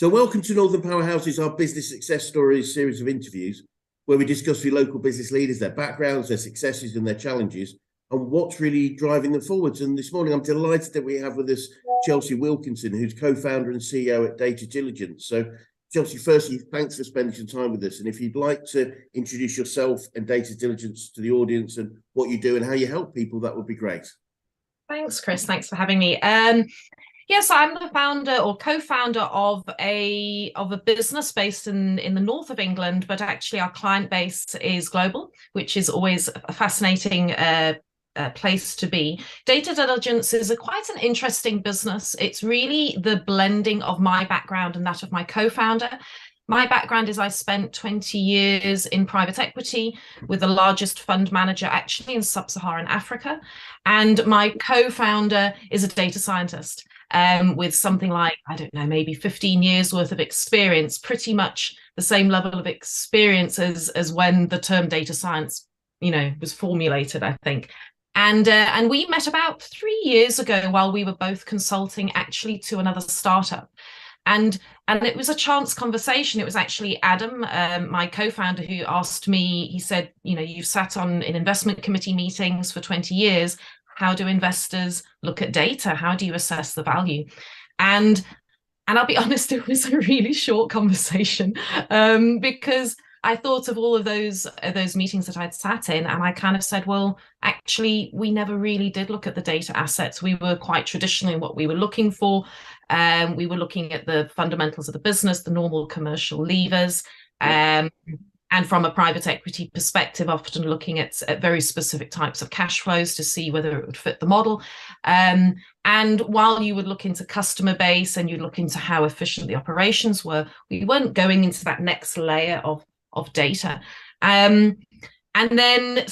So welcome to Northern Powerhouses, our business success stories series of interviews, where we discuss with local business leaders, their backgrounds, their successes and their challenges, and what's really driving them forwards. And this morning, I'm delighted that we have with us Chelsea Wilkinson, who's co-founder and CEO at DataDiligence. So Chelsea, firstly, thanks for spending some time with us. And if you'd like to introduce yourself and DataDiligence to the audience and what you do and how you help people, that would be great. Thanks, Chris. Thanks for having me. Yes, I'm the founder or co-founder of a business based in the north of England, but actually our client base is global, which is always a fascinating place to be. DataDiligence is quite an interesting business. It's really the blending of my background and that of my co-founder. My background is I spent 20 years in private equity with the largest fund manager actually in sub-Saharan Africa. And my co-founder is a data scientist with something like, I don't know, maybe 15 years worth of experience, pretty much the same level of experience as when the term data science, was formulated, I think. And we met about 3 years ago while we were both consulting actually to another startup. And it was a chance conversation. It was actually Adam, my co-founder, who asked me, he said, you've sat in investment committee meetings for 20 years. How do investors look at data? How do you assess the value? And I'll be honest, it was a really short conversation because I thought of all of those meetings that I'd sat in, and I kind of said, well, actually, we never really did look at the data assets. We were quite traditional in what we were looking for. We were looking at the fundamentals of the business, the normal commercial levers, and from a private equity perspective, often looking at very specific types of cash flows to see whether it would fit the model. And while you would look into customer base and you'd look into how efficient the operations were, we weren't going into that next layer of data. And then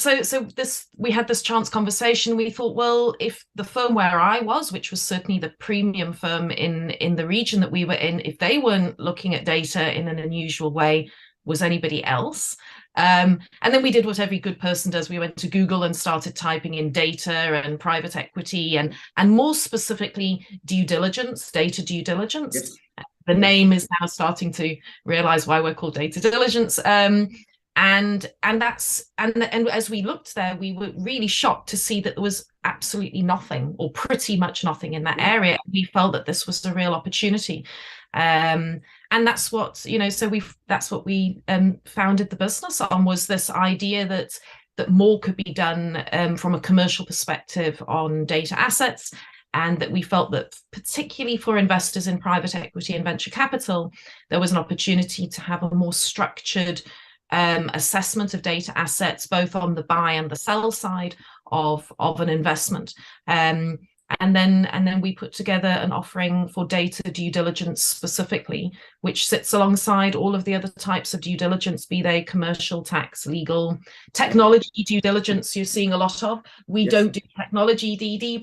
we had this chance conversation. We thought, well, if the firm where I was, which was certainly the premium firm in the region that we were in, if they weren't looking at data in an unusual way, was anybody else? And then we did what every good person does. We went to Google and started typing in data and private equity and more specifically due diligence, data due diligence. Yes. The name is now starting to realize why we're called DataDiligence. And as we looked there, we were really shocked to see that there was absolutely nothing or pretty much nothing in that area. We felt that this was a real opportunity. And that's what, that's what we founded the business on, was this idea that more could be done from a commercial perspective on data assets. And that we felt that particularly for investors in private equity and venture capital, there was an opportunity to have a more structured assessment of data assets, both on the buy and the sell side of an investment. And then we put together an offering for data due diligence specifically, which sits alongside all of the other types of due diligence, be they commercial, tax, legal, technology due diligence you're seeing a lot of. We don't do technology DD,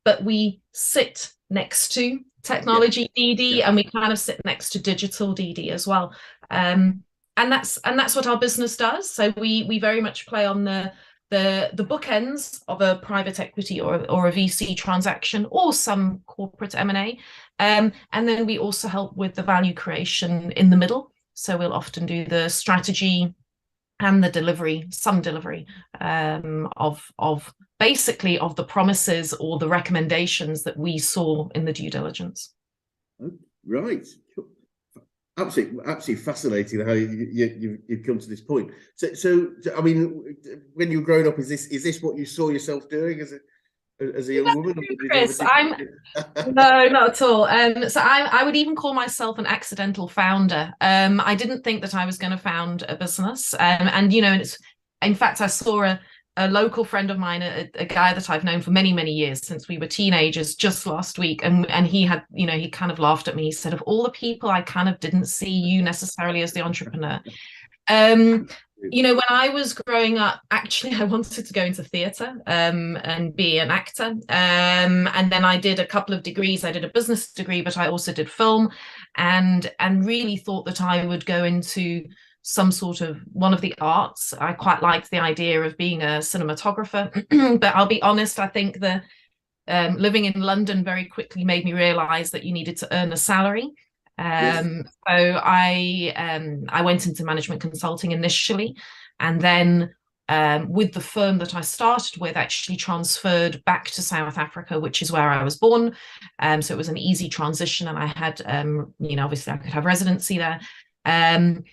but we sit next to technology DD, and we kind of sit next to digital DD as well. And that's what our business does. So we very much play on the bookends of a private equity or a VC transaction or some corporate M&A. And then we also help with the value creation in the middle. So we'll often do the strategy and the delivery, some delivery of basically of the promises or the recommendations that we saw in the due diligence. Right. Absolutely fascinating how you've come to this point. So I mean, when you were growing up, is this what you saw yourself doing as a young woman? Chris, no, not at all. So I would even call myself an accidental founder. I didn't think that I was going to found a business, and it's, in fact, I saw a local friend of mine, a guy that I've known for many, many years since we were teenagers, just last week. And he had, he kind of laughed at me. He said, of all the people, I kind of didn't see you necessarily as the entrepreneur. When I was growing up, actually, I wanted to go into theatre and be an actor. And then I did a couple of degrees. I did a business degree, but I also did film, and really thought that I would go into some sort of one of the arts. I quite liked the idea of being a cinematographer, but I'll be honest, I think living in London very quickly made me realize that you needed to earn a salary. So I went into management consulting initially, and then with the firm that I started with, actually transferred back to South Africa, which is where I was born. So it was an easy transition, and I had, obviously I could have residency there. And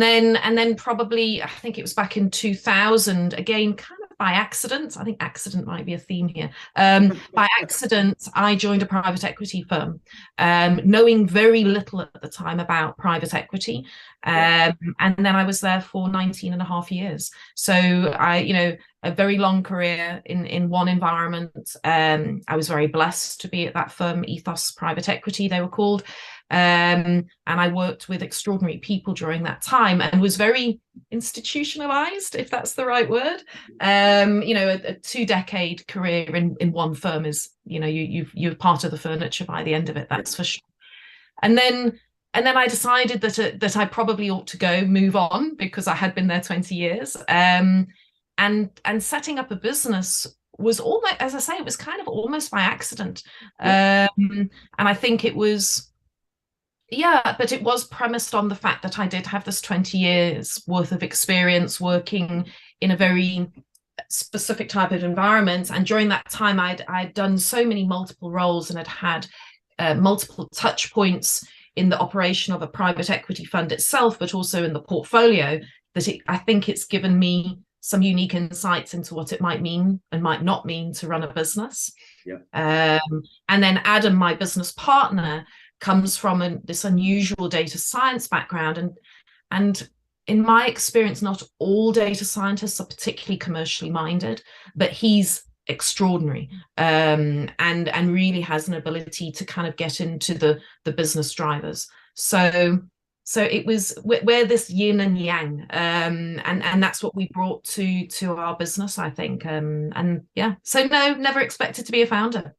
then probably, I think it was back in 2000, again, kind of by accident. I think accident might be a theme here. By accident, I joined a private equity firm, knowing very little at the time about private equity. And then I was there for 19 and a half years. So a very long career in one environment. I was very blessed to be at that firm, Ethos Private Equity, they were called. And I worked with extraordinary people during that time and was very institutionalized, if that's the right word. A 2-decade career in one firm is, you're part of the furniture by the end of it, that's for sure. And then I decided that I probably ought to move on, because I had been there 20 years. And setting up a business was almost, as I say, it was kind of almost by accident. And I think it was, but it was premised on the fact that I did have this 20 years worth of experience working in a very specific type of environment. And during that time, I'd done so many multiple roles and had multiple touch points in the operation of a private equity fund itself, but also in the portfolio, that I think it's given me some unique insights into what it might mean and might not mean to run a business. And then Adam, my business partner, comes from this unusual data science background, and in my experience, not all data scientists are particularly commercially minded, but he's extraordinary, and really has an ability to kind of get into the business drivers. So it was, we're this yin and yang, and that's what we brought to our business, I think. So no, never expected to be a founder.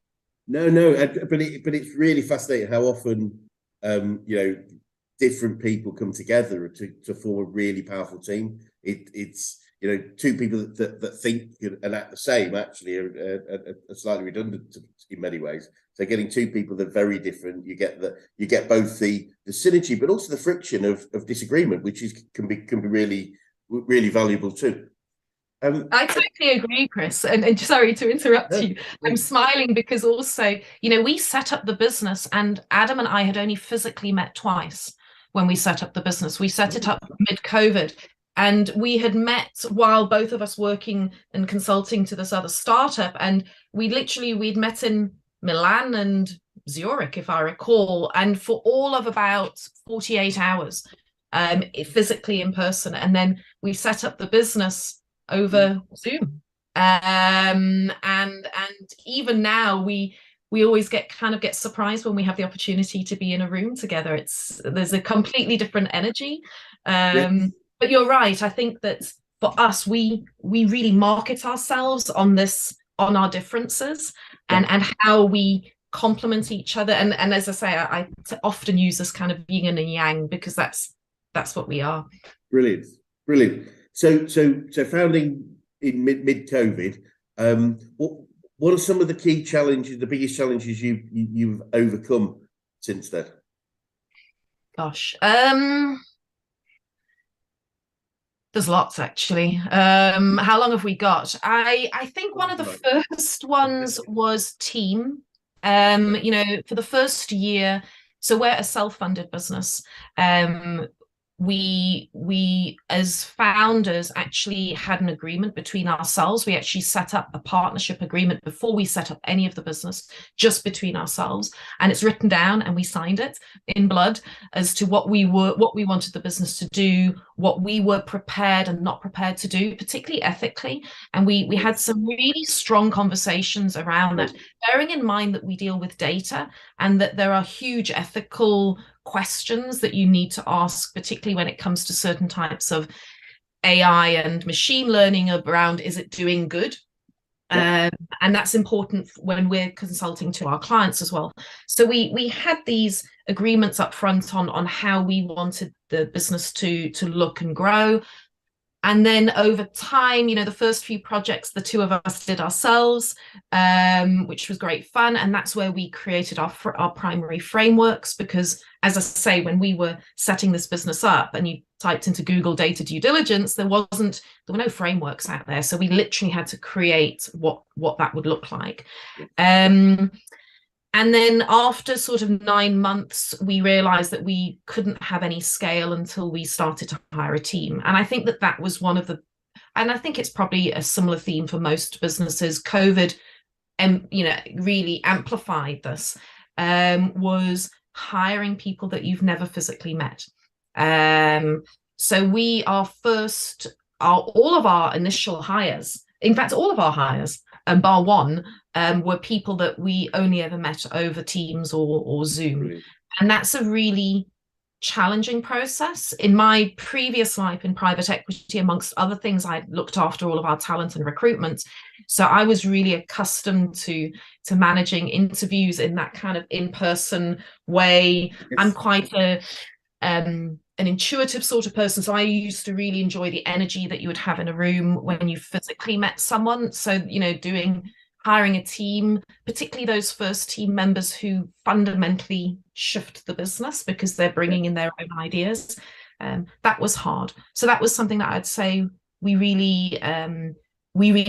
No, but it's really fascinating how often different people come together to form a really powerful team. It's two people that think and act the same actually are slightly redundant in many ways. So getting two people that are very different, you get both the synergy, but also the friction of disagreement, which can be really, really valuable too. I totally agree, Chris, and sorry to interrupt you. I'm smiling because also, we set up the business, and Adam and I had only physically met twice when we set up the business. We set it up mid-COVID, and we had met while both of us working and consulting to this other startup, and we'd met in Milan and Zurich, if I recall, and for all of about 48 hours, physically in person, and then we set up the business over Zoom, and even now we always get surprised when we have the opportunity to be in a room together. There's a completely different energy, but you're right. I think that for us, we really market ourselves on our differences and how we complement each other, and as I say, I often use this kind of yin and yang, because that's what we are. Brilliant. So founding in mid-COVID, what are some of the key challenges, the biggest challenges you've overcome since then? Gosh, there's lots actually. How long have we got? I think one of the first ones was team. For the first year, so we're a self-funded business. We as founders actually had an agreement between ourselves. We actually set up a partnership agreement before we set up any of the business, just between ourselves, and it's written down and we signed it in blood as to what we wanted the business to do, what we were prepared and not prepared to do, particularly ethically. And we had some really strong conversations around that, bearing in mind that we deal with data and that there are huge ethical questions that you need to ask, particularly when it comes to certain types of AI and machine learning around, is it doing good? And that's important when we're consulting to our clients as well. So we had these agreements up front on how we wanted the business to look and grow. And then over time, the first few projects, the two of us did ourselves, which was great fun. And that's where we created our primary frameworks, because, as I say, when we were setting this business up and you typed into Google data due diligence, there were no frameworks out there. So we literally had to create what that would look like. And then after sort of 9 months, we realized that we couldn't have any scale until we started to hire a team. And I think that was and I think it's probably a similar theme for most businesses. COVID, really amplified this, was hiring people that you've never physically met. So all of our initial hires, in fact, all of our hires, bar one, were people that we only ever met over Teams or Zoom. Brilliant. And that's a really challenging process. In my previous life in private equity, amongst other things, I looked after all of our talent and recruitment. So I was really accustomed to managing interviews in that kind of in-person way. Yes. I'm quite an intuitive sort of person, so I used to really enjoy the energy that you would have in a room when you physically met someone. So hiring a team, particularly those first team members who fundamentally shift the business because they're bringing in their own ideas, that was hard. So that was something that I'd say we really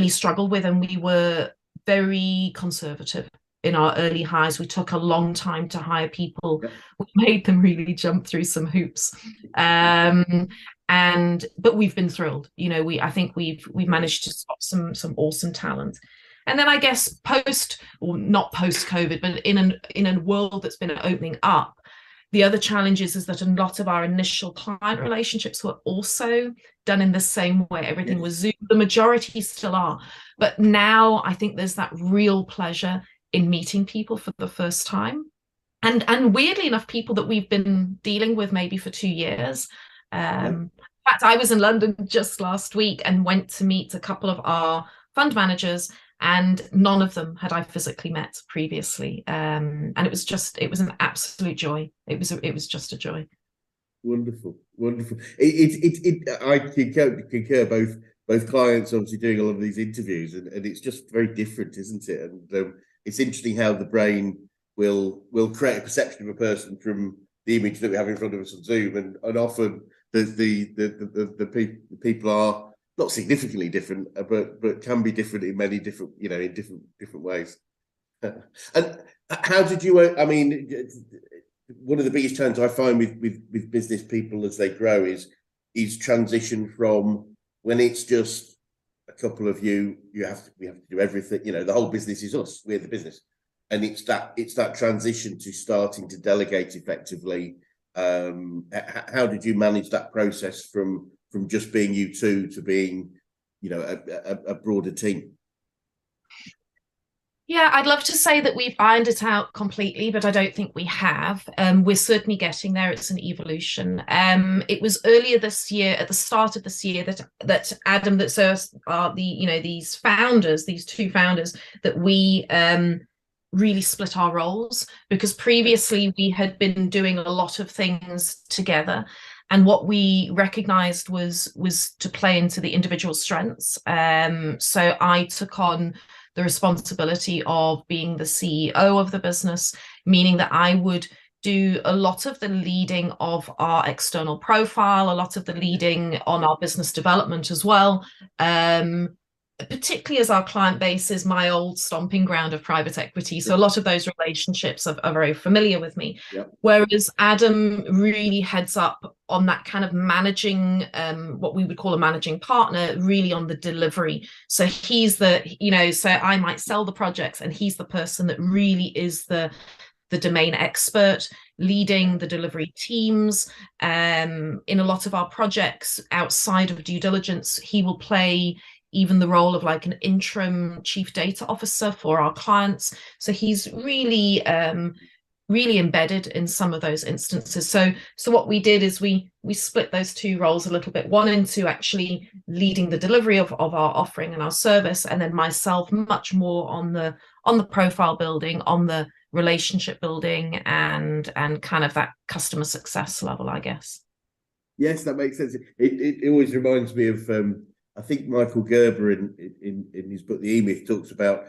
struggled with, and we were very conservative in our early hires. We took a long time to hire people. We made them really jump through some hoops. But we've been thrilled. I think we've managed to spot some awesome talent. And then I guess not post-COVID, but in a world that's been opening up, the other challenge is that a lot of our initial client relationships were also done in the same way. Everything was Zoom. The majority still are. But now I think there's that real pleasure in meeting people for the first time. And weirdly enough, people that we've been dealing with maybe for 2 years. In fact, I was in London just last week and went to meet a couple of our fund managers, and none of them had I physically met previously. And it was an absolute joy. It was just a joy. Wonderful. I concur. Both clients obviously doing a lot of these interviews, and it's just very different, isn't it? And it's interesting how the brain will create a perception of a person from the image that we have in front of us on Zoom, and often the people are not significantly different, but can be different in many different, in different ways. And how did you? I mean, one of the biggest challenges I find with business people as they grow is transition from when it's just a couple of you. We have to do everything. The whole business is us. We're the business, and it's that transition to starting to delegate effectively. How did you manage that process from just being you two to being, a broader team? Yeah, I'd love to say that we've ironed it out completely, but I don't think we have. We're certainly getting there. It's an evolution. It was earlier this year, at the start of this year, that Adam, are these founders, these two founders, that we really split our roles, because previously we had been doing a lot of things together. And what we recognized was to play into the individual strengths. So I took on the responsibility of being the CEO of the business, meaning that I would do a lot of the leading of our external profile, a lot of the leading on our business development as well. Particularly as our client base is my old stomping ground of private equity. So a lot of those relationships are very familiar with me. Yep. Whereas Adam really heads up on that kind of managing, what we would call a managing partner, really on the delivery. So he's so I might sell the projects, and he's the person that really is the domain expert, leading the delivery teams. In a lot of our projects outside of due diligence, he will play even the role of like an interim chief data officer for our clients. So he's really embedded in some of those instances. So what we did is we split those two roles a little bit, one into actually leading the delivery of our offering and our service, and then myself much more on the profile building, on the relationship building, and kind of that customer success level, I guess. Yes, that makes sense. It always reminds me of I think Michael Gerber in his book The E-Myth talks about,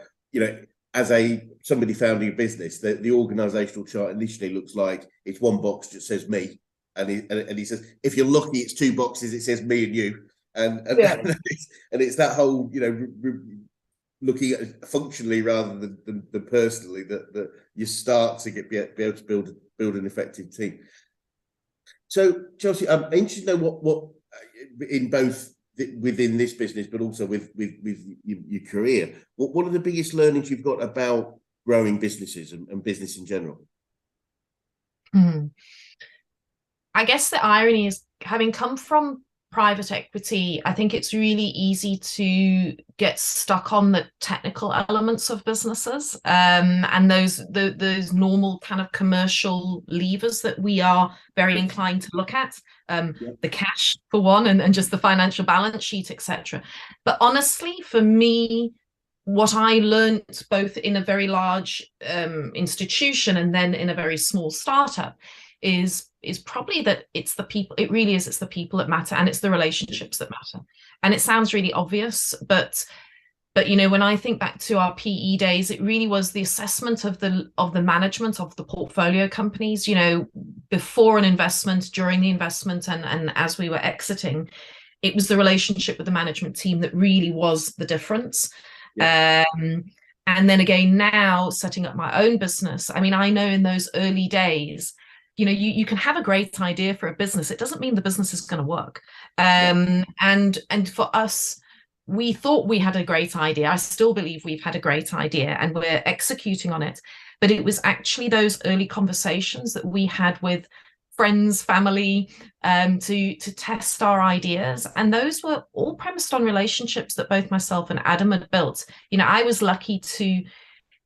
as somebody founding a business, the organizational chart initially looks like it's one box that says me, and he says if you're lucky it's two boxes, it says me and you, and Yeah. and it's that whole looking at functionally rather than personally that you start to be able to build an effective team. So, Chelsea, I'm interested to know what in both within this business, but also with your career, what are the biggest learnings you've got about growing businesses and business in general? I guess the irony is, having come from private equity, I think it's really easy to get stuck on the technical elements of businesses, and those normal kind of commercial levers that we are very inclined to look at, the cash for one, and just the financial balance sheet, etc. But honestly, for me, what I learned both in a very large institution and then in a very small startup is probably that it's the people. It really is. It's the people that matter, and it's the relationships that matter. And it sounds really obvious, but when I think back to our PE days, it really was the assessment of the management of the portfolio companies, before an investment, during the investment, and as we were exiting. It was the relationship with the management team that really was the difference. Yeah. And then again, now setting up my own business, I mean, I know in those early days, you can have a great idea for a business. It doesn't mean the business is going to work. And for us, we thought we had a great idea. I still believe we've had a great idea and we're executing on it. But it was actually those early conversations that we had with friends, family, to test our ideas. And those were all premised on relationships that both myself and Adam had built. I was lucky to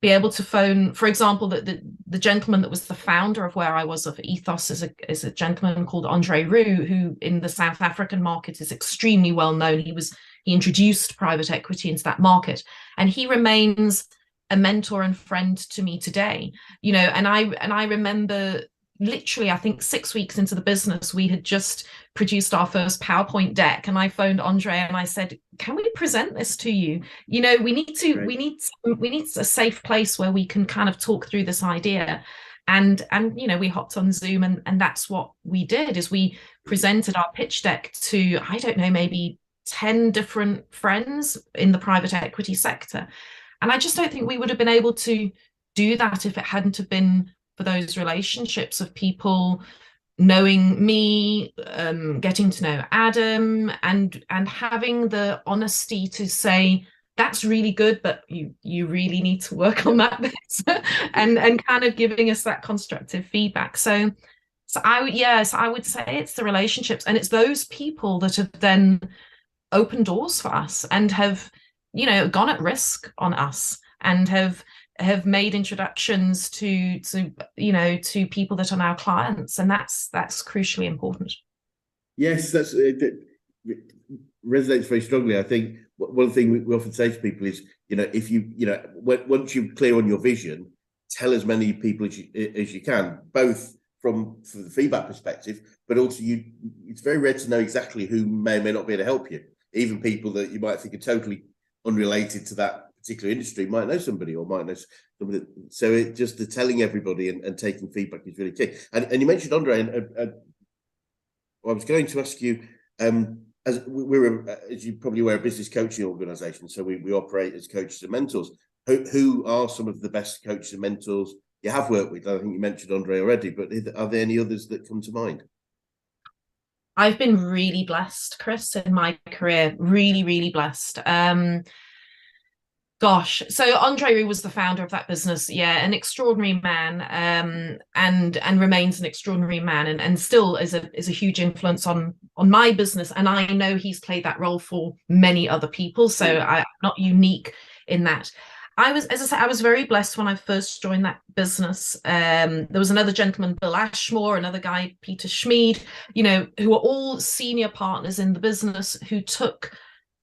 be able to phone, for example, the gentleman that was the founder of where I was, of Ethos, is a gentleman called Andre Rigour, who in the South African market is extremely well known. He introduced private equity into that market, and he remains a mentor and friend to me today. And I remember, literally, I think 6 weeks into the business, we had just produced our first PowerPoint deck, and I phoned Andre and I said, "Can we present this to you? We need a safe place where we can kind of talk through this idea." And we hopped on Zoom, and that's what we did. Is we presented our pitch deck to, I don't know, maybe 10 different friends in the private equity sector. And I just don't think we would have been able to do that if it hadn't have been for those relationships of people knowing me, getting to know Adam, and having the honesty to say, that's really good, but you really need to work on that bit, and kind of giving us that constructive feedback. So I would say it's the relationships, and it's those people that have then opened doors for us and have gone at risk on us, and have made introductions to people that are now clients, and that's crucially important. Yes, it resonates very strongly. I think one thing we often say to people is, if once you're clear on your vision, tell as many people as you can, both from the feedback perspective, but also it's very rare to know exactly who may or may not be able to help you. Even people that you might think are totally unrelated to that particular industry might know somebody, or might know somebody. So it just the telling everybody and taking feedback is really key. And you mentioned Andre, and I was going to ask you, as you probably aware, a business coaching organisation, so we operate as coaches and mentors. Who are some of the best coaches and mentors you have worked with? I think you mentioned Andre already, but are there any others that come to mind? I've been really blessed, Chris, in my career. Really, really blessed. So Andre Rieu was the founder of that business. Yeah, an extraordinary man, and remains an extraordinary man, and still is a huge influence on my business. And I know he's played that role for many other people, so I'm not unique in that. As I said, I was very blessed when I first joined that business. There was another gentleman, Bill Ashmore, another guy, Peter Schmid, who were all senior partners in the business, who took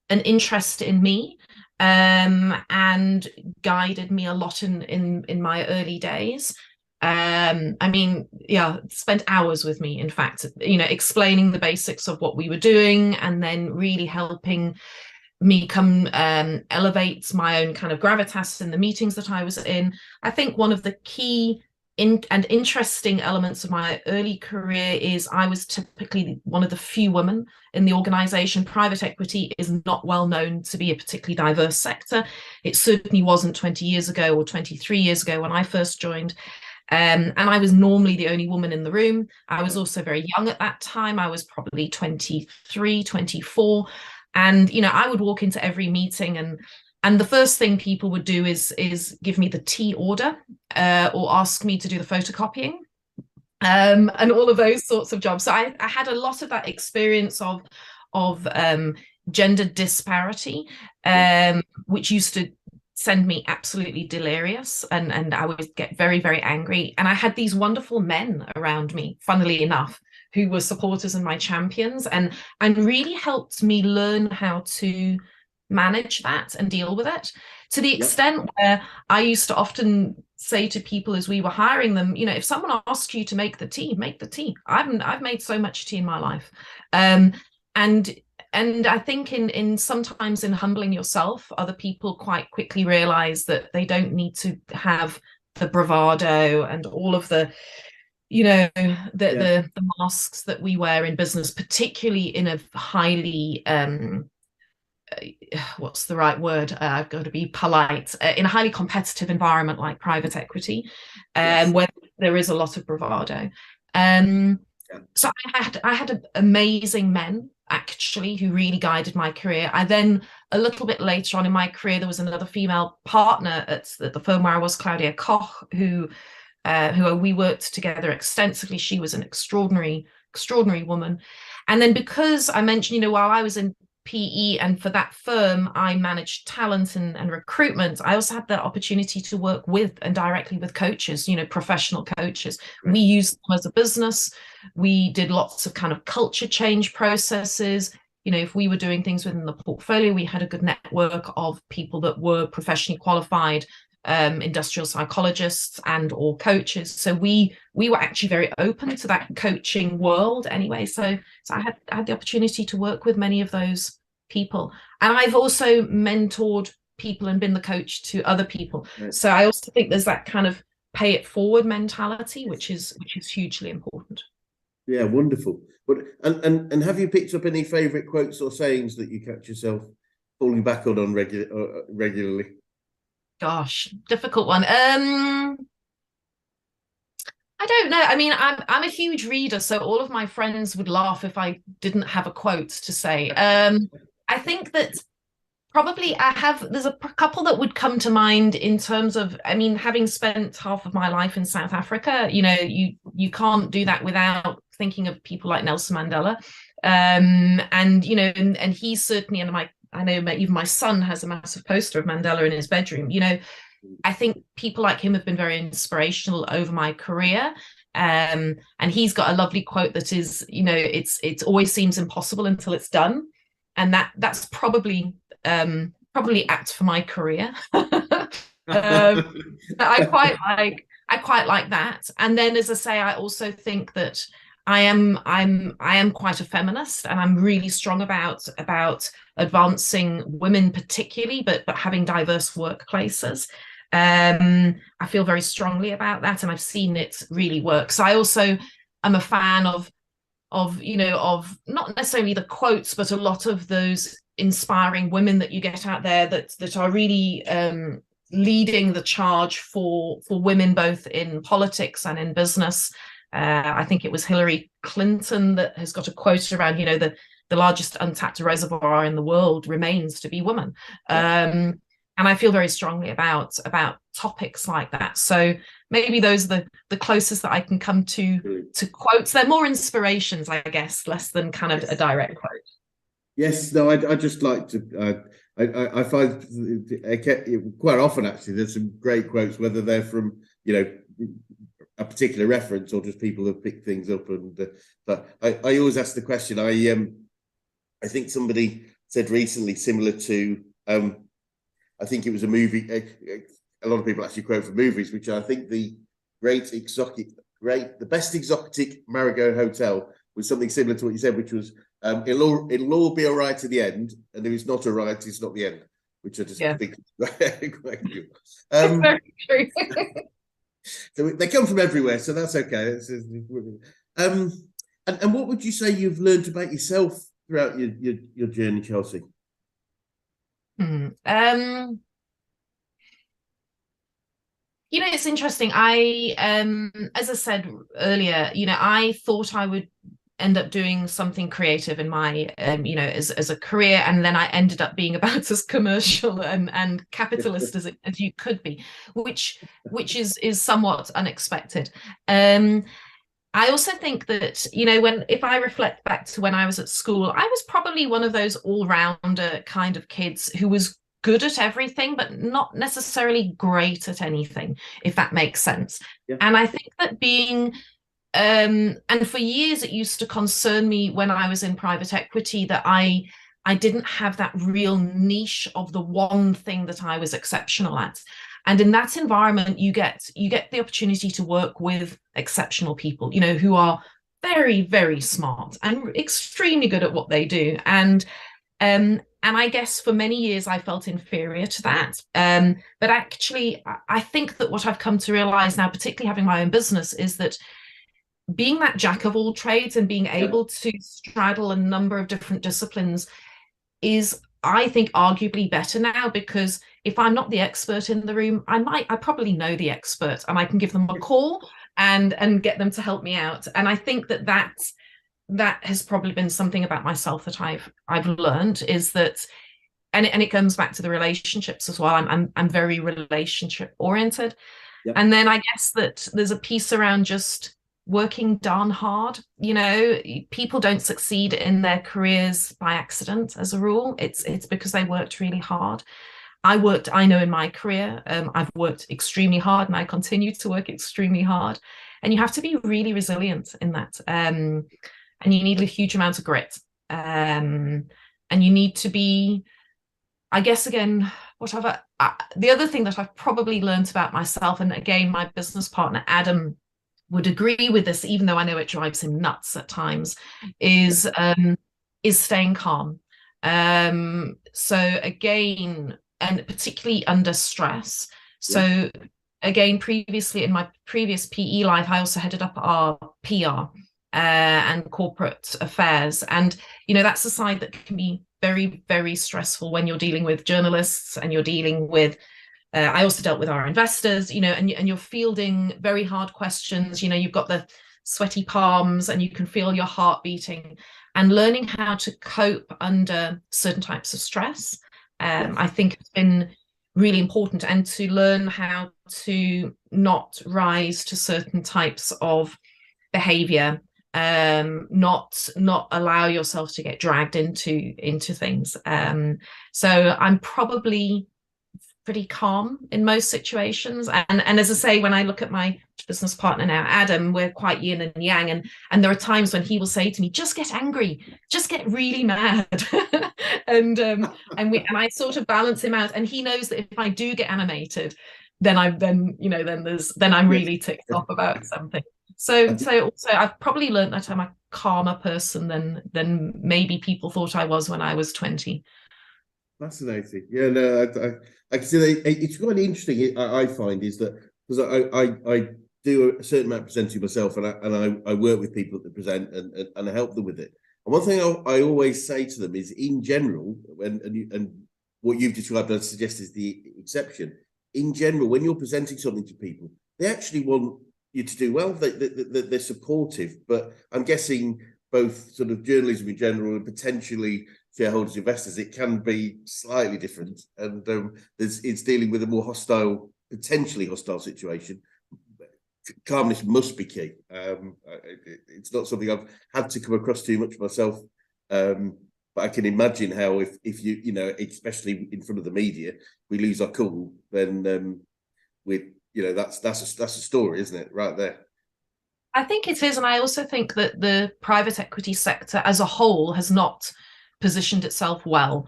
an interest in me, and guided me a lot in my early days. I mean, yeah, spent hours with me, in fact, explaining the basics of what we were doing, and then really helping me come elevate my own kind of gravitas in the meetings that I was in. I think one of the key and interesting elements of my early career is I was typically one of the few women in the organization. Private equity is not well known to be a particularly diverse sector. It certainly wasn't 20 years ago or 23 years ago when I first joined. And I was normally the only woman in the room. I was also very young at that time. I was probably 23, 24. And, I would walk into every meeting, and the first thing people would do is give me the tea order, or ask me to do the photocopying, and all of those sorts of jobs. So I had a lot of that experience of gender disparity, which used to send me absolutely delirious, and I would get very, very angry. And I had these wonderful men around me, funnily enough, who were supporters and my champions, and really helped me learn how to manage that and deal with it, to the extent where I used to often say to people as we were hiring them, if someone asks you to make the tea, make the tea. I've made so much tea in my life. And I think in sometimes in humbling yourself, other people quite quickly realize that they don't need to have the bravado and all of the the masks that we wear in business, particularly in a highly what's the right word? I've got to be polite. In a highly competitive environment like private equity, where there is a lot of bravado. So I had amazing men actually who really guided my career. I then, a little bit later on in my career, there was another female partner at the firm where I was, Claudia Koch, who we worked together extensively. She was an extraordinary woman. And then, because I mentioned, while I was in PE and for that firm, I managed talent and recruitment, I also had the opportunity to work with and directly with coaches, professional coaches. We used them as a business. We did lots of kind of culture change processes. If we were doing things within the portfolio, we had a good network of people that were professionally qualified industrial psychologists and or coaches. So we were actually very open to that coaching world anyway. So I had the opportunity to work with many of those people. And I've also mentored people and been the coach to other people. Right. So I also think there's that kind of pay it forward mentality, which is hugely important. Yeah, wonderful. But and have you picked up any favorite quotes or sayings that you catch yourself falling back on regularly? Gosh, difficult one. I don't know. I mean, I'm a huge reader, so all of my friends would laugh if I didn't have a quote to say. I think that probably there's a couple that would come to mind in terms of, I mean, having spent half of my life in South Africa, you can't do that without thinking of people like Nelson Mandela. And he's certainly, and I know even my son has a massive poster of Mandela in his bedroom. I think people like him have been very inspirational over my career. And he's got a lovely quote that is, it always seems impossible until it's done. And that's probably apt for my career. I quite like that. And then, as I say, I also think that I am quite a feminist, and I'm really strong about advancing women particularly, but having diverse workplaces. I feel very strongly about that, and I've seen it really work. So I also am a fan of not necessarily the quotes, but a lot of those inspiring women that you get out there that are really leading the charge for women, both in politics and in business. I think it was Hillary Clinton that has got a quote around, the largest untapped reservoir in the world remains to be women. And I feel very strongly about topics like that. So maybe those are the closest that I can come to quotes. They're more inspirations, I guess, less than kind of a direct quote. Yes, no, I just like to. I find quite often actually there's some great quotes, whether they're from a particular reference or just people have picked things up. And but I always ask the question. I think somebody said recently, similar to I think it was a movie. A lot of people actually quote from movies, which I think the the best exotic Marigold hotel was something similar to what you said, which was it'll all be all right at the end, and if it's not all right, it's not the end, which I just think is quite cool. Very true. So they come from everywhere, so that's okay. And what would you say you've learned about yourself throughout your journey, Chelsea? It's interesting. As I said earlier, I thought I would end up doing something creative in my, as a career, and then I ended up being about as commercial and capitalist as you could be, which is somewhat unexpected. I also think that, if I reflect back to when I was at school, I was probably one of those all-rounder kind of kids who was good at everything, but not necessarily great at anything, if that makes sense. Yeah. And I think that being, and for years it used to concern me when I was in private equity that I didn't have that real niche of the one thing that I was exceptional at. And in that environment, you get the opportunity to work with exceptional people, who are very, very smart and extremely good at what they do. And I guess for many years I felt inferior to that. But actually, I think that what I've come to realize now, particularly having my own business, is that being that jack of all trades and being able to straddle a number of different disciplines is, I think, arguably better now, because if I'm not the expert in the room, I probably know the expert and I can give them a call and get them to help me out. And I think that has probably been something about myself that I've learned, is that, and it comes back to the relationships as well. I'm very relationship oriented. Yep. And then I guess that there's a piece around just working darn hard. People don't succeed in their careers by accident as a rule. It's because they worked really hard. I know in my career, I've worked extremely hard and I continue to work extremely hard. And you have to be really resilient in that. And you need a huge amount of grit. And you need to be, I guess, again, the other thing that I've probably learned about myself, and again, my business partner, Adam, would agree with this, even though I know it drives him nuts at times, is staying calm. So again, and particularly under stress. So again, previously in my previous PE life, I also headed up our PR and corporate affairs. And, that's a side that can be very, very stressful when you're dealing with journalists and you're dealing with, I also dealt with our investors, and you're fielding very hard questions. You've got the sweaty palms and you can feel your heart beating, and learning how to cope under certain types of stress. I think it's been really important, and to learn how to not rise to certain types of behavior, not allow yourself to get dragged into things. So I'm probably pretty calm in most situations, and as I say, when I look at my business partner now, Adam, we're quite yin and yang, and there are times when he will say to me, just get angry, just get really mad. and I sort of balance him out, and he knows that if I do get animated, then I'm really ticked off about something. So also I've probably learned that I'm a calmer person than maybe people thought I was when I was 20. Fascinating. Yeah, no, I can see that. It's really interesting. I find is that, because I do a certain amount of presenting myself, and I work with people that present and I help them with it. And one thing I always say to them is, in general, and what you've described, I suggest, is the exception. In general, when you're presenting something to people, they actually want you to do well. They're supportive, but I'm guessing both sort of journalism in general and potentially shareholders, investors, it can be slightly different, and it's dealing with a more potentially hostile situation. Calmness must be key. It's not something I've had to come across too much myself, but I can imagine how if you especially in front of the media, we lose our cool, then that's a story, isn't it, right there? I think it is, and I also think that the private equity sector as a whole has not positioned itself well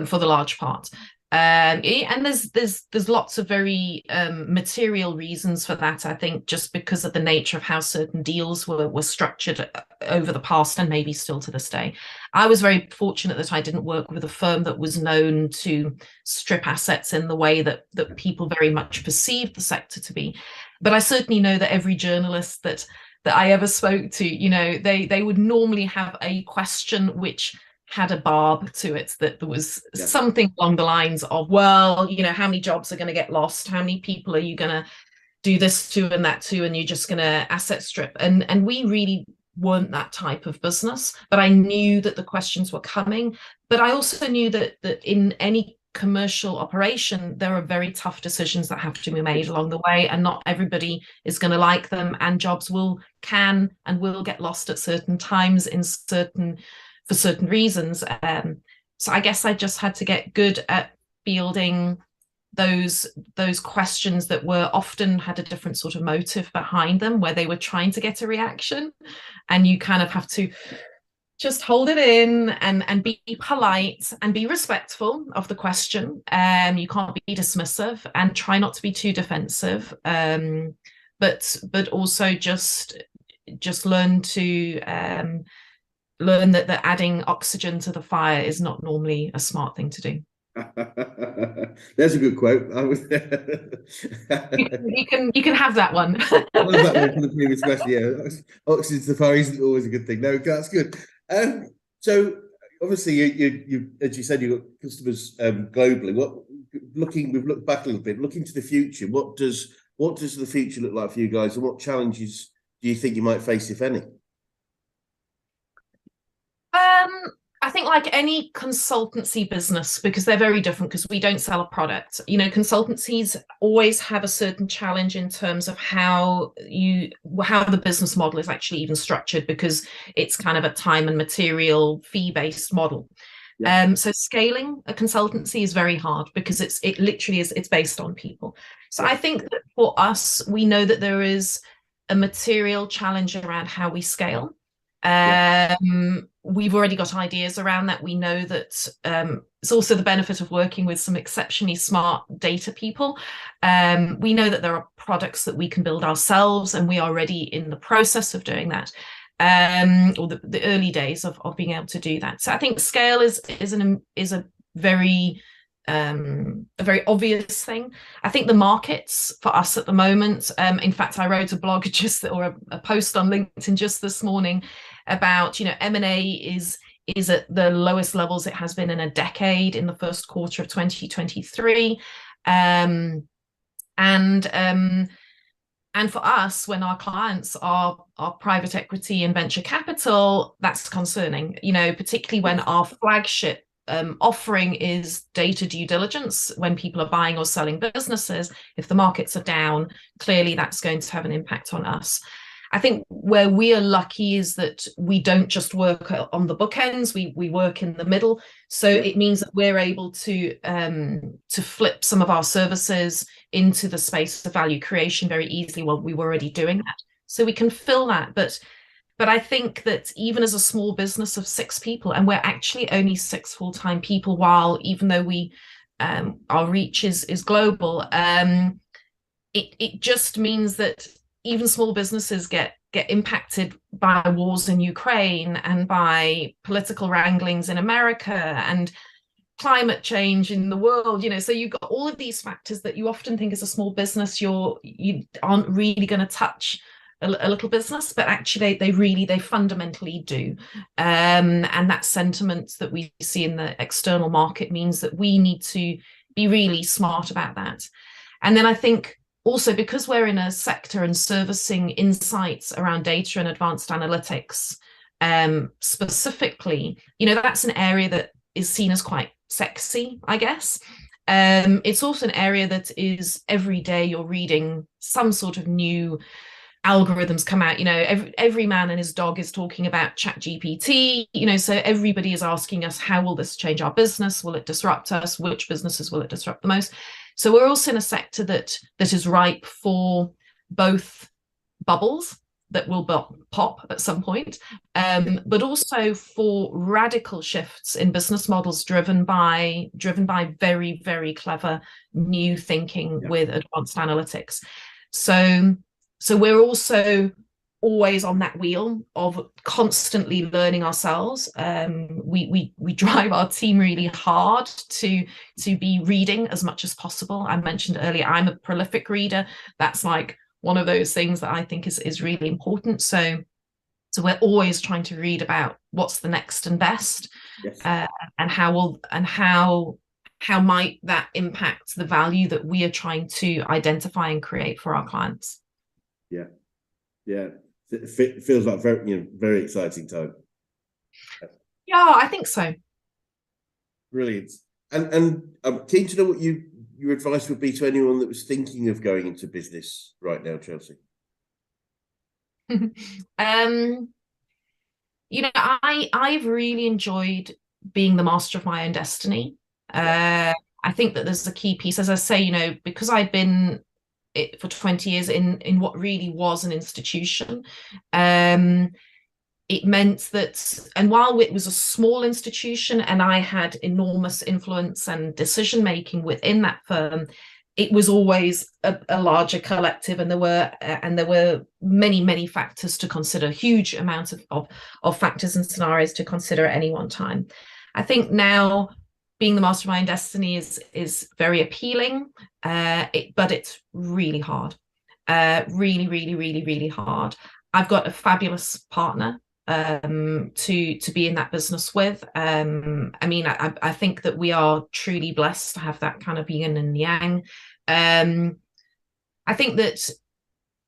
for the large part. And there's lots of very material reasons for that. I think just because of the nature of how certain deals were structured over the past and maybe still to this day. I was very fortunate that I didn't work with a firm that was known to strip assets in the way that people very much perceived the sector to be. But I certainly know that every journalist that I ever spoke to, you know, they would normally have a question which had a barb to it, that there was something along the lines of, well, you know, how many jobs are going to get lost? How many people are you going to do this to and that to? And you're just going to asset strip. And we really weren't that type of business, but I knew that the questions were coming. But I also knew that in any commercial operation, there are very tough decisions that have to be made along the way, and not everybody is going to like them, and jobs can and will get lost at certain times for certain reasons. So I guess I just had to get good at fielding those questions that were often had a different sort of motive behind them, where they were trying to get a reaction, and you kind of have to just hold it in and be polite and be respectful of the question. You can't be dismissive, and try not to be too defensive. But also just learn to learn that adding oxygen to the fire is not normally a smart thing to do. There's a good quote. You can have that one. I love that one from the previous question. Yeah, oxygen to the fire isn't always a good thing. No, that's good. So obviously, you as you said, you've got customers globally. We've looked back a little bit, looking to the future. What does the future look like for you guys, and what challenges do you think you might face, if any? I think like any consultancy business, because they're very different, because we don't sell a product. You know, consultancies always have a certain challenge in terms of how the business model is actually even structured, because it's kind of a time and material fee-based model. Yeah. So scaling a consultancy is very hard, because it literally is, it's based on people. So yeah. I think that for us, we know that there is a material challenge around how we scale. We've already got ideas around that. We know that it's also the benefit of working with some exceptionally smart data people. We know that there are products that we can build ourselves, and we are already in the process of doing that, or the early days of being able to do that. So I think scale is a very obvious thing. I think the markets for us at the moment, in fact, I wrote a blog or a post on LinkedIn just this morning about, you know, M&A is at the lowest levels it has been in a decade in the first quarter of 2023. And for us, when our clients are private equity and venture capital, that's concerning, you know, particularly when our flagship offering is data due diligence. When people are buying or selling businesses, if the markets are down, clearly that's going to have an impact on us. I think where we are lucky is that we don't just work on the bookends, we work in the middle. So it means that we're able to flip some of our services into the space of value creation very easily. Well, we were already doing that, so we can fill that. But I think that even as a small business of 6 people, and we're actually only 6 full-time people, while even though our reach is global, it just means that even small businesses get impacted by wars in Ukraine and by political wranglings in America and climate change in the world, you know. So you've got all of these factors that you often think as a small business you aren't really going to touch a little business, but actually they fundamentally do. And that sentiment that we see in the external market means that we need to be really smart about that. And then I think also, because we're in a sector and servicing insights around data and advanced analytics, specifically, you know, that's an area that is seen as quite sexy, I guess. It's also an area that is every day you're reading some sort of new algorithms come out. You know, every man and his dog is talking about ChatGPT, you know, so everybody is asking us, how will this change our business? Will it disrupt us? Which businesses will it disrupt the most? So we're also in a sector that is ripe for both bubbles that will pop at some point, but also for radical shifts in business models driven by very, very clever new thinking with advanced analytics. So we're also always on that wheel of constantly learning ourselves. We drive our team really hard to be reading as much as possible. I mentioned earlier, I'm a prolific reader. That's like one of those things that I think is really important. So we're always trying to read about what's the next and best, and how might that impact the value that we are trying to identify and create for our clients. Yeah, it feels like very exciting time. Yeah, I think so. Brilliant. And I'm keen to know what your advice would be to anyone that was thinking of going into business right now, Chelsea. I've really enjoyed being the master of my own destiny. I think that there's a key piece, as I say, because I've been for 20 years in what really was an institution. It meant that, and while it was a small institution and I had enormous influence and decision making within that firm, it was always a larger collective, and there were many factors to consider, huge amounts of factors and scenarios to consider at any one time. I think now being the master of my own destiny is very appealing, but it's really hard, really hard. I've got a fabulous partner to be in that business with. I think that we are truly blessed to have that kind of yin and yang. I think that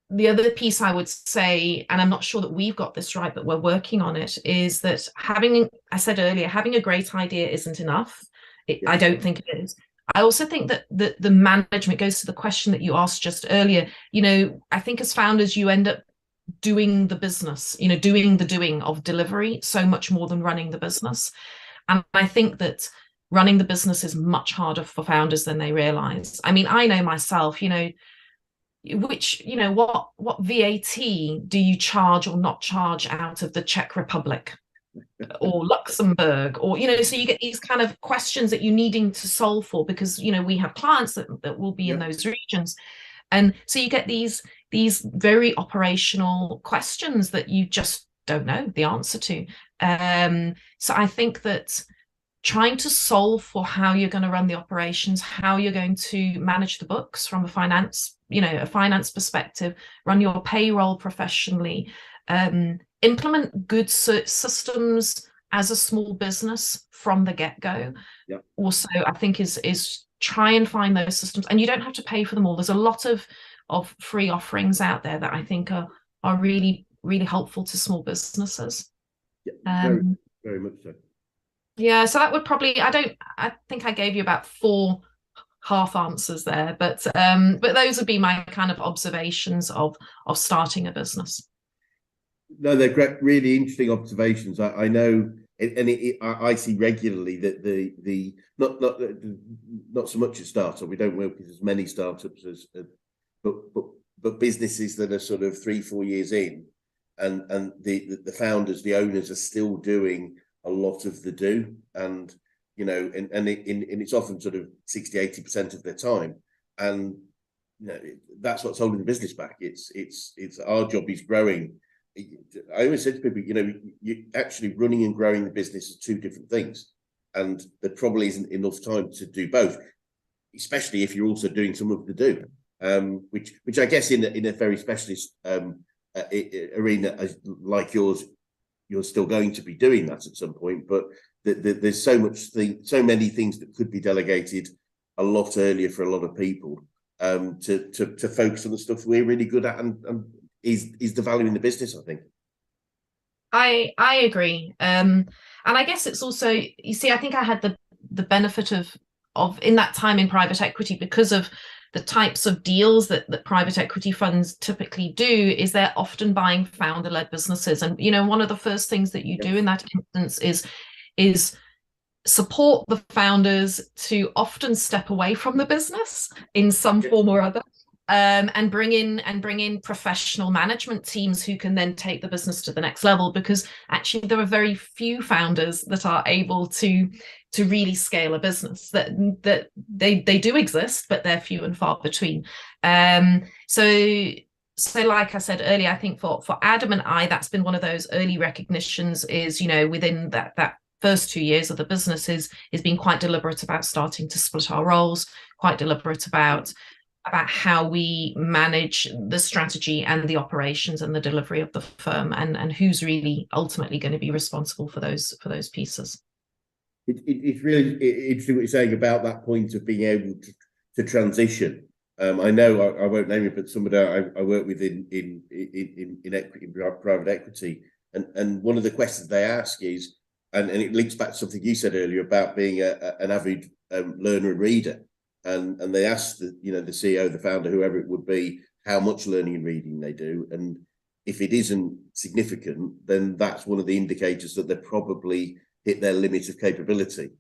the other piece I would say, and I'm not sure that we've got this right, but we're working on it, is that I said earlier, having a great idea isn't enough. I don't think it is. I also think that the management goes to the question that you asked just earlier. I think as founders, you end up doing the business, doing the doing of delivery so much more than running the business. And I think that running the business is much harder for founders than they realize. I know myself, what VAT do you charge or not charge out of the Czech Republic or Luxembourg, or so you get these kind of questions that you're needing to solve for, because we have clients that will be in those regions. And so you get these very operational questions that you just don't know the answer to. So I think that trying to solve for how you're going to run the operations, how you're going to manage the books from a finance perspective, run your payroll professionally, implement good systems as a small business from the get-go. Also, I think is try and find those systems, and you don't have to pay for them all. There's a lot of free offerings out there that I think are really helpful to small businesses. Very much so. Yeah, so that would probably, I think I gave you about 4 half answers there, but those would be my kind of observations of starting a business. No, they're great, really interesting observations. I know, and I see regularly that the not so much a startup. We don't work with as many startups as, but businesses that are sort of 3-4 years in, and the founders, the owners, are still doing a lot of the do, and it's often sort of 60-80% of their time, and that's what's holding the business back. It's our job is growing. I always say to people, you actually running and growing the business are 2 different things, and there probably isn't enough time to do both, especially if you're also doing some of the do, which I guess in a very specialist arena like yours, you're still going to be doing that at some point, but there's so many things that could be delegated a lot earlier for a lot of people, to focus on the stuff we're really good at, and is the value in the business, I think. I agree. And I guess it's also, you see, I think I had the benefit of in that time in private equity, because of the types of deals that private equity funds typically do, is they're often buying founder-led businesses. And, one of the first things that you do in that instance is support the founders to often step away from the business in some form or other. and bring in professional management teams who can then take the business to the next level, because actually there are very few founders that are able to really scale a business. That they do exist, but they're few and far between. So like I said earlier, I think for Adam and I, that's been one of those early recognitions, is, within that first 2 years of the business is being quite deliberate about starting to split our roles, quite deliberate about how we manage the strategy and the operations and the delivery of the firm, and who's really ultimately going to be responsible for those pieces. It's really interesting what you're saying about that point of being able to transition. I know I won't name it, but somebody I work with in private equity, and one of the questions they ask is, and it links back to something you said earlier about being an avid learner and reader. And they asked the CEO, the founder, whoever it would be, how much learning and reading they do, and if it isn't significant, then that's one of the indicators that they've probably hit their limit of capability,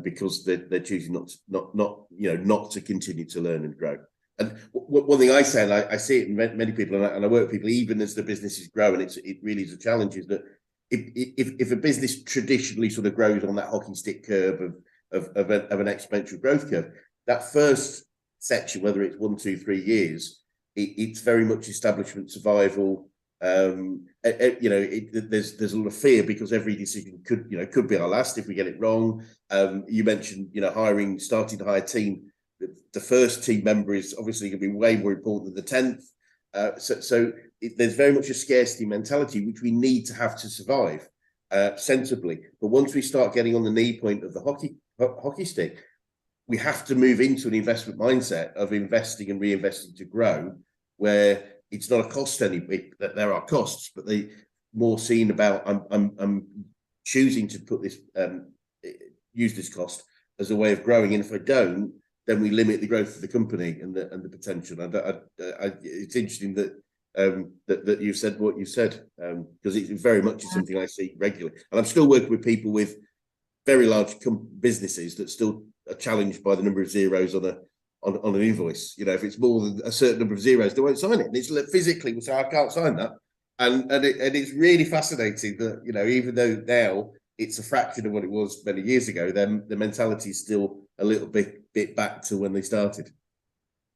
because they're choosing not to continue to learn and grow. And one thing I say, and I see it in many people, and I work with people even as the businesses grow, and it really is a challenge, is that if a business traditionally sort of grows on that hockey stick curve of an exponential growth curve, that first section, whether it's 1, 2, 3 years, it's very much establishment survival. There's a lot of fear because every decision could be our last if we get it wrong. You mentioned starting to hire a team. The first team member is obviously going to be way more important than the 10th. There's very much a scarcity mentality which we need to have to survive sensibly. But once we start getting on the knee point of the hockey stick, we have to move into an investment mindset of investing and reinvesting to grow, where it's not a cost anymore. There are costs, but they more seen about I'm choosing to put this use this cost as a way of growing, and if I don't, then we limit the growth of the company and the potential. It's interesting that you've said what you've said, because it very much is something I see regularly, and I'm still working with people with very large businesses that still are challenged by the number of zeros on an invoice. If it's more than a certain number of zeros, they won't sign it. And it's physically will say, I can't sign that. And it's really fascinating that, even though now it's a fraction of what it was many years ago, then the mentality is still a little bit back to when they started.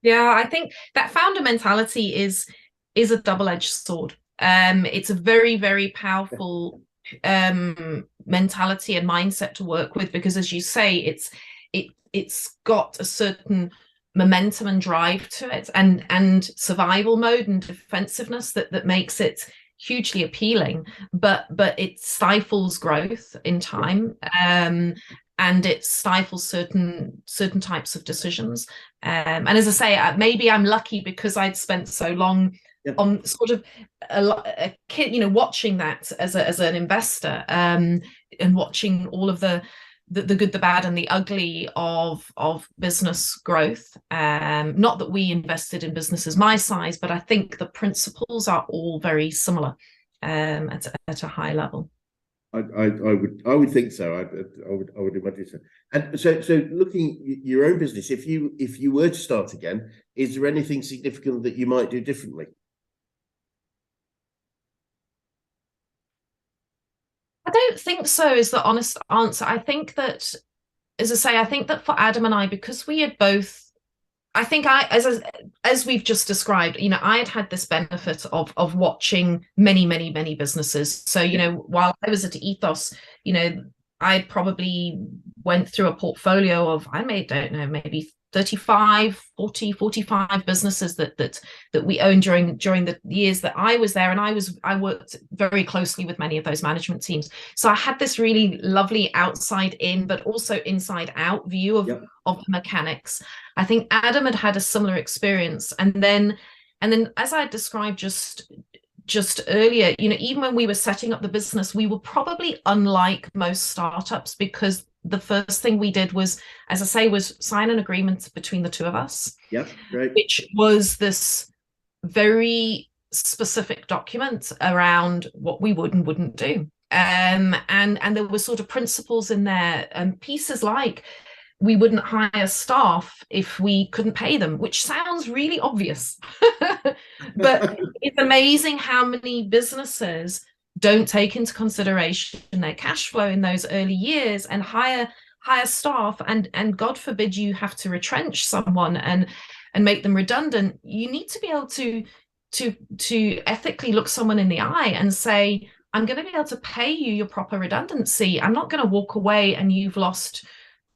Yeah, I think that founder mentality is a double-edged sword. It's a very, very powerful mentality and mindset to work with, because, as you say, it's got a certain momentum and drive to it, and survival mode and defensiveness that makes it hugely appealing, but it stifles growth in time, and it stifles certain types of decisions. And as I say, maybe I'm lucky because I'd spent so long on sort of a kid, watching that as an investor, and watching all of the good, the bad, and the ugly of business growth. Not that we invested in businesses my size, but I think the principles are all very similar at a high level. I would think so. I would imagine so. And so looking at your own business, if you were to start again, is there anything significant that you might do differently? I don't think so, is the honest answer. I think that, as I say, I think that for Adam and I, because we had both, I think as we've just described, I had this benefit of watching many businesses. So, while I was at Ethos, I probably went through a portfolio of, maybe 35, 40, 45 businesses that we owned during the years that I was there. And I worked very closely with many of those management teams. So I had this really lovely outside in, but also inside out view of the mechanics. I think Adam had a similar experience. And then as I described just earlier, even when we were setting up the business, we were probably unlike most startups, because the first thing we did was, as I say, was sign an agreement between the two of us. Yeah, right. Which was this very specific document around what we would and wouldn't do. And there were sort of principles in there, and pieces like we wouldn't hire staff if we couldn't pay them, which sounds really obvious. But it's amazing how many businesses don't take into consideration their cash flow in those early years and hire staff, and God forbid you have to retrench someone and make them redundant. You need to be able to ethically look someone in the eye and say, I'm going to be able to pay you your proper redundancy. I'm not going to walk away and you've lost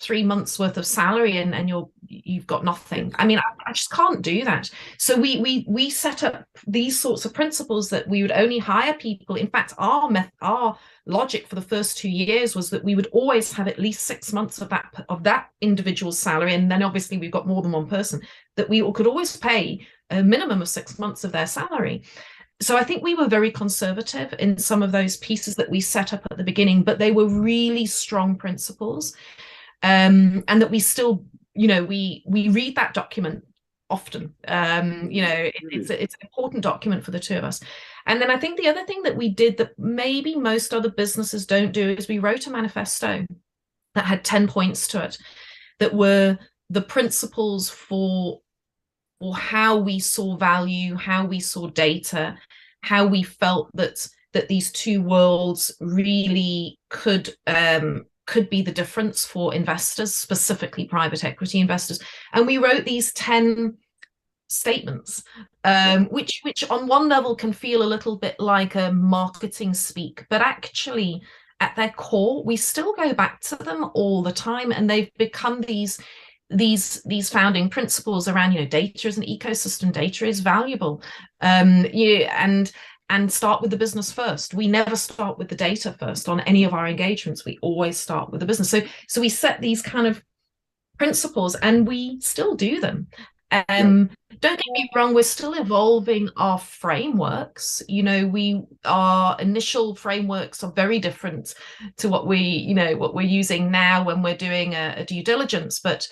3 months worth of salary and you've got nothing. I mean, I just can't do that. So we set up these sorts of principles that we would only hire people. In fact, our logic for the first 2 years was that we would always have at least 6 months of that individual's salary, and then obviously we've got more than one person, that we could always pay a minimum of 6 months of their salary. So I think we were very conservative in some of those pieces that we set up at the beginning, but they were really strong principles. And that we still, we read that document often. It's an important document for the two of us. And then I think the other thing that we did that maybe most other businesses don't do is we wrote a manifesto that had 10 points to it, that were the principles for how we saw value, how we saw data, how we felt that these two worlds really could be the difference for investors, specifically private equity investors. And we wrote these 10 statements, which on one level can feel a little bit like a marketing speak, but actually at their core, we still go back to them all the time, and they've become these founding principles around, data is an ecosystem, data is valuable, and start with the business first. We never start with the data first on any of our engagements. We always start with the business. So we set these kind of principles, and we still do them. Don't get me wrong, we're still evolving our frameworks. Our initial frameworks are very different to what we're using now when we're doing a due diligence. But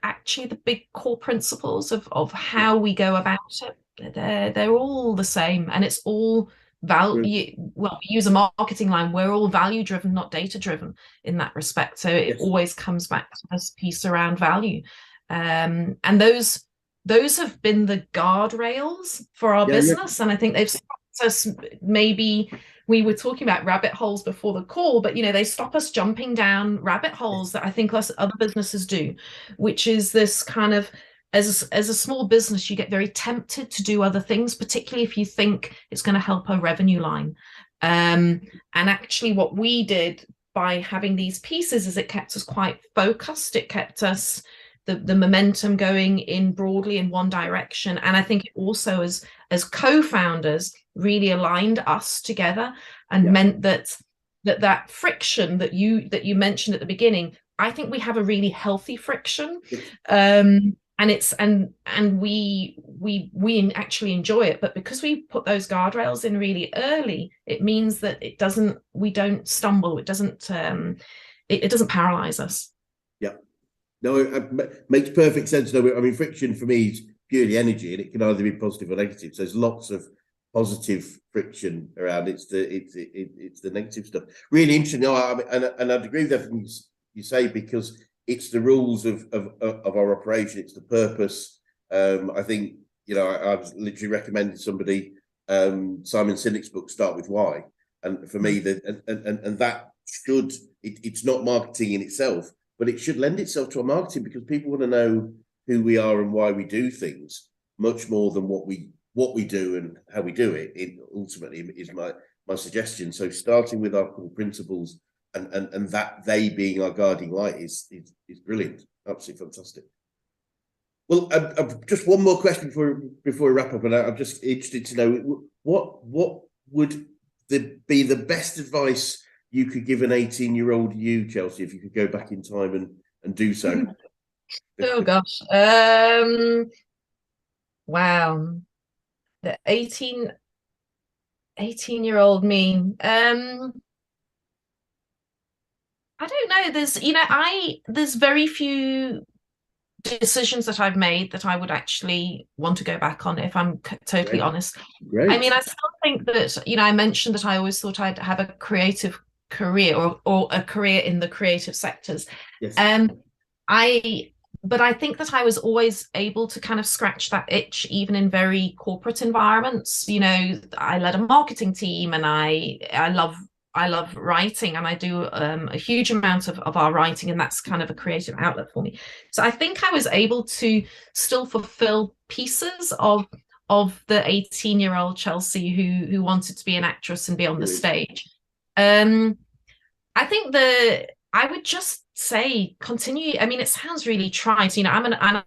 actually, the big core principles of how we go about it, they're all the same, and it's all value. Well, we use a marketing line, we're all value driven, not data driven in that respect. So it always comes back to this piece around value, and those have been the guardrails for our business. And I think they've stopped us. Maybe we were talking about rabbit holes before the call, but they stop us jumping down rabbit holes that I think other businesses do, which is this kind of, as a small business, you get very tempted to do other things, particularly if you think it's going to help a revenue line. And actually what we did by having these pieces is it kept us quite focused. It kept us the momentum going in broadly in one direction. And I think it also, as co-founders, really aligned us together and meant that friction that you mentioned at the beginning, I think we have a really healthy friction. And we actually enjoy it, but because we put those guardrails in really early, it means that we don't stumble. It doesn't paralyze us. Yeah, no, it makes perfect sense. No, I mean, friction for me is purely energy, and it can either be positive or negative. So there's lots of positive friction around. It's the negative stuff. Really interesting. And I'd agree with everything you say, because it's the rules of our operation. It's the purpose. I think, I was literally recommending somebody Simon Sinek's book, Start With Why. And for me, that should, it's not marketing in itself, but it should lend itself to our marketing, because people want to know who we are and why we do things much more than what we do and how we do it. It ultimately is my suggestion. So starting with our core principles, and that they being our guiding light is brilliant, absolutely fantastic. Well, just one more question before we wrap up, and I'm just interested to know what would be the best advice you could give an 18-year-old you, Chelsea, if you could go back in time and do so. Oh gosh, wow, the 18-year-old me. I don't know. There's very few decisions that I've made that I would actually want to go back on, if I'm totally honest. Great. I mean, I still think that, I mentioned that I always thought I'd have a creative career or a career in the creative sectors. Yes. But I think that I was always able to kind of scratch that itch, even in very corporate environments. You know, I led a marketing team, and I love writing, and I do a huge amount of our writing, and that's kind of a creative outlet for me. So I think I was able to still fulfill pieces of the 18-year-old Chelsea who wanted to be an actress and be on the stage. I think I would just say continue. I mean, it sounds really trite, you know.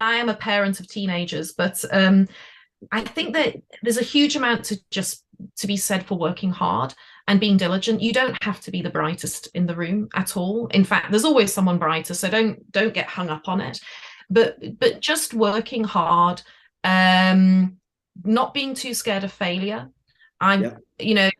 I am a parent of teenagers, but I think that there's a huge amount to be said for working hard and being diligent. You don't have to be the brightest in the room at all. In fact, there's always someone brighter, so don't get hung up on it. But just working hard, not being too scared of failure. You know,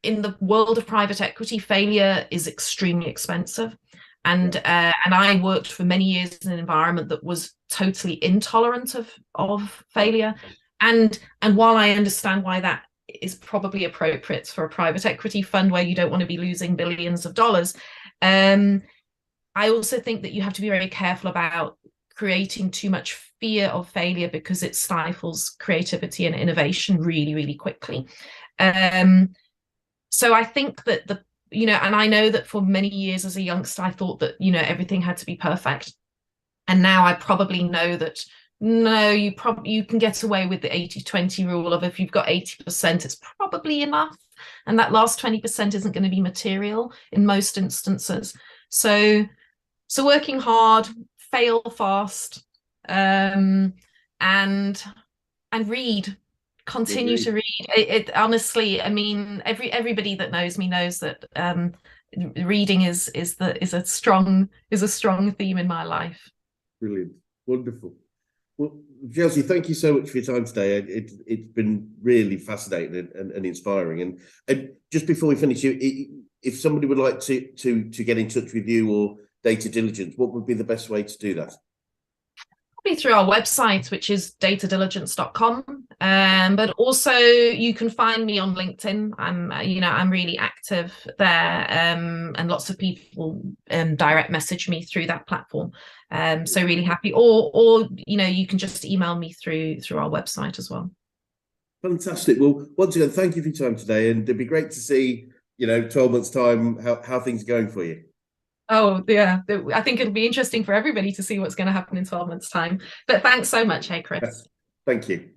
in the world of private equity, failure is extremely expensive. And I worked for many years in an environment that was totally intolerant of failure. And while I understand why that is probably appropriate for a private equity fund where you don't want to be losing billions of dollars, I also think that you have to be very careful about creating too much fear of failure, because it stifles creativity and innovation really, really quickly. So I think that you know, and I know that for many years as a youngster, I thought that, you know, everything had to be perfect. And now I probably know that no, you can get away with the 80-20 rule of, if you've got 80%, it's probably enough. And that last 20% isn't going to be material in most instances. So working hard, fail fast, and read. Continue to read. It honestly, I mean, everybody that knows me knows that reading is a strong theme in my life. Brilliant, wonderful. Well, Chelsea, thank you so much for your time today. It's been really fascinating and inspiring. And just before we finish, if somebody would like to get in touch with you or DataDiligence, what would be the best way to do that? Through our website, which is datadiligence.com, but also you can find me on LinkedIn. I'm really active there, and lots of people direct message me through that platform. So really happy, or you know, you can just email me through our website as well. Fantastic. Well, once again, thank you for your time today, and it'd be great to see, you know, 12 months time how things are going for you. Oh, yeah. I think it'll be interesting for everybody to see what's going to happen in 12 months' time. But thanks so much. Hey, Chris. Thank you.